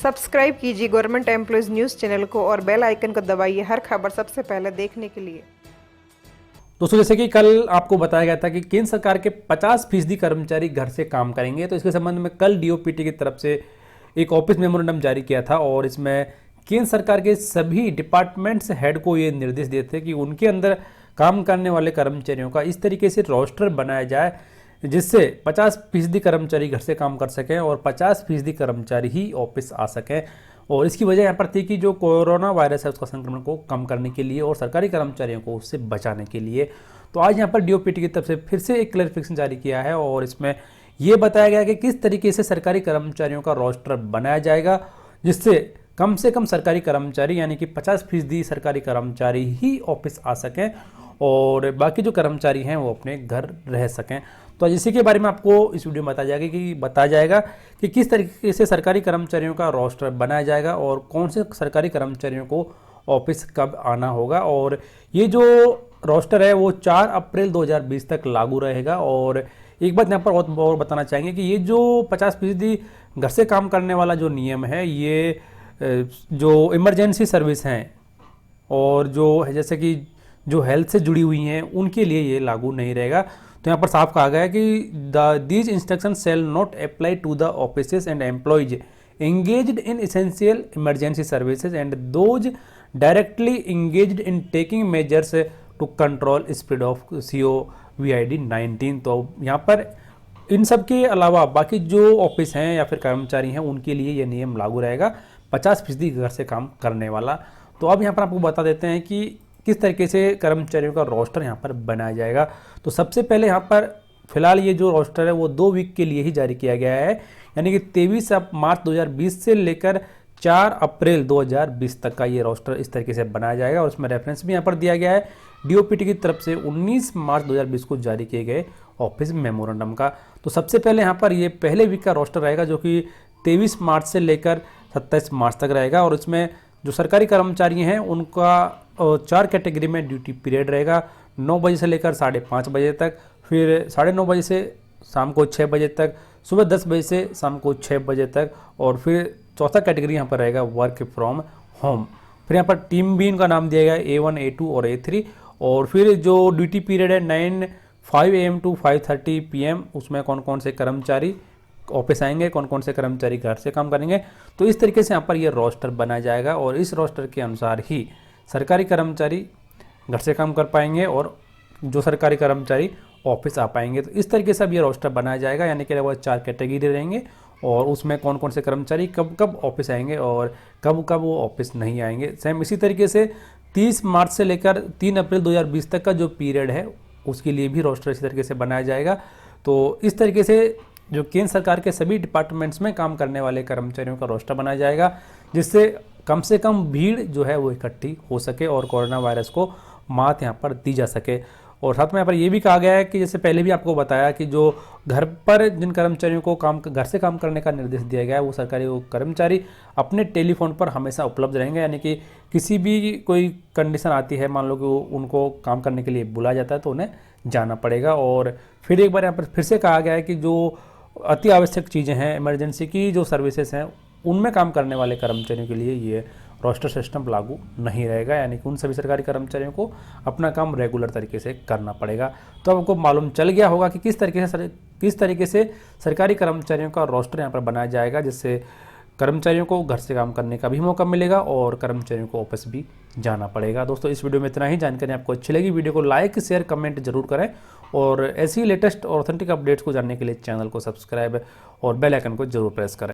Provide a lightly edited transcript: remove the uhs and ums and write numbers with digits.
Subscribe कीजिए government employees news channel को और बेल आइकन को दबाइए हर खबर सबसे पहले देखने के लिए। दोस्तों, जैसे कि कल आपको बताया गया था कि केंद्र सरकार के 50% कर्मचारी घर से काम करेंगे, तो इसके संबंध में कल डीओपीटी की तरफ से एक ऑफिस मेमोरेंडम जारी किया था और इसमें केंद्र सरकार के सभी डिपार्टमेंट्स हेड को ये निर्देश दिए थे कि उनके अंदर काम करने वाले कर्मचारियों का इस तरीके से रोस्टर बनाया जाए जिससे 50% कर्मचारी घर से काम कर सकें और 50% कर्मचारी ही ऑफिस आ सकें। और इसकी वजह यहाँ पर थी कि जो कोरोना वायरस है उसका संक्रमण को कम करने के लिए और सरकारी कर्मचारियों को उससे बचाने के लिए। तो आज यहाँ पर डीओपीटी की तरफ से फिर से एक क्लैरिफिकेशन जारी किया है और इसमें ये बताया गया कि किस तरीके से सरकारी कर्मचारियों का रोस्टर बनाया जाएगा जिससे कम से कम सरकारी कर्मचारी यानी कि 50% सरकारी कर्मचारी ही ऑफिस आ सकें और बाकी जो कर्मचारी हैं वो अपने घर रह सकें। तो इसी के बारे में आपको इस वीडियो में बताया जाएगा कि किस तरीके से सरकारी कर्मचारियों का रोस्टर बनाया जाएगा और कौन से सरकारी कर्मचारियों को ऑफिस कब आना होगा। और ये जो रोस्टर है वो 4 अप्रैल 2020 तक लागू रहेगा। और एक बात यहाँ पर और बताना चाहेंगे कि ये जो 50% घर से काम करने वाला जो नियम है ये जो इमरजेंसी सर्विस हैं और जो है जैसे कि जो हेल्थ से जुड़ी हुई हैं उनके लिए ये लागू नहीं रहेगा। तो यहाँ पर साफ कहा गया है कि these instruction shall not apply to the offices and employees engaged in essential emergency services and those directly engaged in taking measures to control spread of COVID-19। तो यहाँ पर इन सब के अलावा बाकी जो ऑफिस हैं या फिर कर्मचारी हैं उनके लिए ये नियम लागू रहेगा 50% घर से काम करने वाला। तो अब यहाँ पर आपको बता देते हैं कि किस तरीके से कर्मचारियों का रोस्टर यहाँ पर बनाया जाएगा। तो सबसे पहले यहाँ पर फिलहाल ये जो रोस्टर है वो 2 वीक के लिए ही जारी किया गया है यानी कि 23 मार्च 2020 से लेकर 4 अप्रैल 2020 तक का ये रोस्टर इस तरीके से बनाया जाएगा। और उसमें रेफरेंस भी यहाँ पर दिया गया है डीओपीटी की तरफ से 19 मार्च 2020 को जारी किए गए ऑफिस मेमोरेंडम का। तो सबसे पहले यहाँ पर ये पहले वीक का रोस्टर रहेगा जो कि 23 मार्च से लेकर 27 मार्च तक रहेगा। और इसमें जो सरकारी कर्मचारी हैं उनका 4 कैटेगरी में ड्यूटी पीरियड रहेगा, 9 बजे से लेकर 5:30 बजे तक, फिर 9:30 बजे से शाम को 6 बजे तक, सुबह 10 बजे से शाम को 6 बजे तक, और फिर चौथा कैटेगरी यहाँ पर रहेगा वर्क फ्रॉम होम। फिर यहाँ पर टीम भी इनका नाम दिया गया है A1, A2 और A3। और फिर जो ड्यूटी पीरियड है 9:05 AM to 5:30 PM उसमें कौन कौन से कर्मचारी ऑफिस आएंगे, कौन कौन से कर्मचारी घर से काम करेंगे। तो इस तरीके से यहाँ पर ये रोस्टर बनाया जाएगा और इस रोस्टर के अनुसार ही सरकारी कर्मचारी घर से काम कर पाएंगे और जो सरकारी कर्मचारी ऑफिस आ पाएंगे। तो इस तरीके से अब ये रोस्टर बनाया जाएगा यानी कि वो 4 कैटेगरी रहेंगे और उसमें कौन कौन से कर्मचारी कब कब ऑफिस आएंगे और कब कब वो ऑफिस नहीं आएंगे। सेम इसी तरीके से 30 मार्च से लेकर 3 अप्रैल 2020 तक का जो पीरियड है उसके लिए भी रोस्टर इसी तरीके से बनाया जाएगा। तो इस तरीके से जो केंद्र सरकार के सभी डिपार्टमेंट्स में काम करने वाले कर्मचारियों का रोस्टर बनाया जाएगा जिससे कम से कम भीड़ जो है वो इकट्ठी हो सके और कोरोना वायरस को मात यहाँ पर दी जा सके। और साथ में यहाँ पर ये भी कहा गया है कि जैसे पहले भी आपको बताया कि जो घर पर जिन कर्मचारियों को घर से काम करने का निर्देश दिया गया है वो सरकारी कर्मचारी अपने टेलीफोन पर हमेशा उपलब्ध रहेंगे यानी कि किसी भी कोई कंडीशन आती है, मान लो कि उनको काम करने के लिए बुलाया जाता है तो उन्हें जाना पड़ेगा। और फिर एक बार यहाँ पर फिर से कहा गया है कि जो अति आवश्यक चीज़ें हैं, इमरजेंसी की जो सर्विसेज हैं उनमें काम करने वाले कर्मचारियों के लिए ये रोस्टर सिस्टम लागू नहीं रहेगा यानी कि उन सभी सरकारी कर्मचारियों को अपना काम रेगुलर तरीके से करना पड़ेगा। तो आपको मालूम चल गया होगा कि किस तरीके से सरकारी कर्मचारियों का रोस्टर यहाँ पर बनाया जाएगा जिससे कर्मचारियों को घर से काम करने का भी मौका मिलेगा और कर्मचारियों को ऑफिस भी जाना पड़ेगा। दोस्तों, इस वीडियो में इतना ही। जानकारी आपको अच्छी लगी वीडियो को लाइक शेयर कमेंट जरूर करें और ऐसी लेटेस्ट और ऑथेंटिक अपडेट्स को जानने के लिए चैनल को सब्सक्राइब और बेल आइकन को जरूर प्रेस करें।